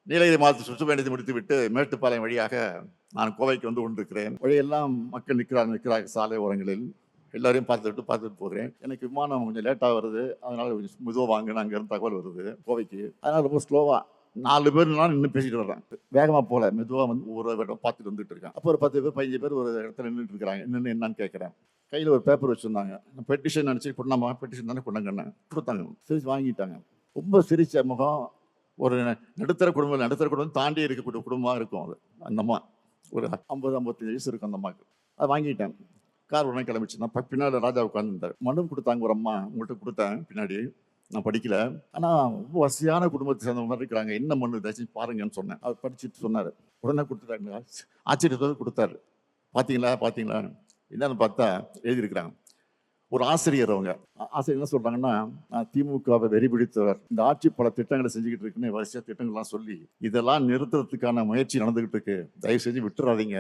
நீலகிரி மாவட்ட சுற்றுப்பயணத்தை முடித்துவிட்டு மேட்டுப்பாளையம் வழியாக நான் கோவைக்கு வந்து கொண்டிருக்கிறேன். வழியெல்லாம் மக்கள் நிற்கிறார்கள் சாலை ஓரங்களில். எல்லாரையும் பார்த்துட்டு போகிறேன். எனக்கு விமானம் கொஞ்சம் லேட்டா வருது. அதனால கொஞ்சம் மெதுவா வாங்கன்னு அங்கேருந்து தகவல் வருது கோவைக்கு. அதனால ரொம்ப ஸ்லோவா 4 பேர்லாம் நின்னு பேசிட்டு வர்றேன். வேகமா போல. மெதுவா வந்து ஒரு இடம் பார்த்துட்டு வந்துட்டு இருக்கேன். அப்போ ஒரு 10 பேர், 15 பேர் ஒரு இடத்துல நின்னுட்டு இருக்கிறாங்க. நின்னு என்னன்னு கேட்கிறேன். கையில ஒரு பேப்பர் வச்சிருந்தாங்க. பெட்டிஷன் நினைச்சு கொண்டாம்மா பெட்டிஷன் தானே கொண்டாங்கன்னு குடுத்தாங்க. சிரிச்சு வாங்கிட்டாங்க. ரொம்ப சிரிச்ச முகம். ஒரு நடுத்தர குடும்பம் தாண்டி இருக்கக்கூடிய குடும்பமா இருக்கும் அது. அந்த அம்மா. ஒரு 50, 55 வயசு இருக்கும் அந்த அம்மாக்கு. அத வாங்கிட்டேன். கார் உடனே கிளம்பிச்சு. நான் பின்னாடி ராஜா உட்கார்ந்திருந்தாரு. மனு குடுத்தாங்க ஒரு அம்மா. உங்கள்ட்ட குடுத்தேன் பின்னாடி. நான் படிக்கல. ஆனா ரொம்ப வசதியான குடும்பத்தை சேர்ந்த மாரி இருக்கிறாங்க. என்ன மனு ஏதாச்சும் பாருங்கன்னு சொன்னேன். அவர் படிச்சுட்டு சொன்னாரு. உடனே குடுத்துட்டாங்க. ஆச்சரியத்தோட குடுத்தாரு. பாத்தீங்களா? பாத்தீங்களா? என்னன்னு பார்த்தா எழுதியிருக்கிறாங்க. ஒரு ஆசிரியர் அவங்க. ஆசிரியர் என்ன சொல்றாங்கன்னா, நான் திமுகவை வெறி பிடித்தவர். இந்த ஆட்சி பல திட்டங்களை செஞ்சுக்கிட்டு இருக்குன்னு வரிசையா திட்டங்கள்லாம் சொல்லி, இதெல்லாம் நிறுத்துறதுக்கான முயற்சி நடந்துகிட்டு இருக்கு. தயவு செஞ்சு விட்டுறாதீங்க.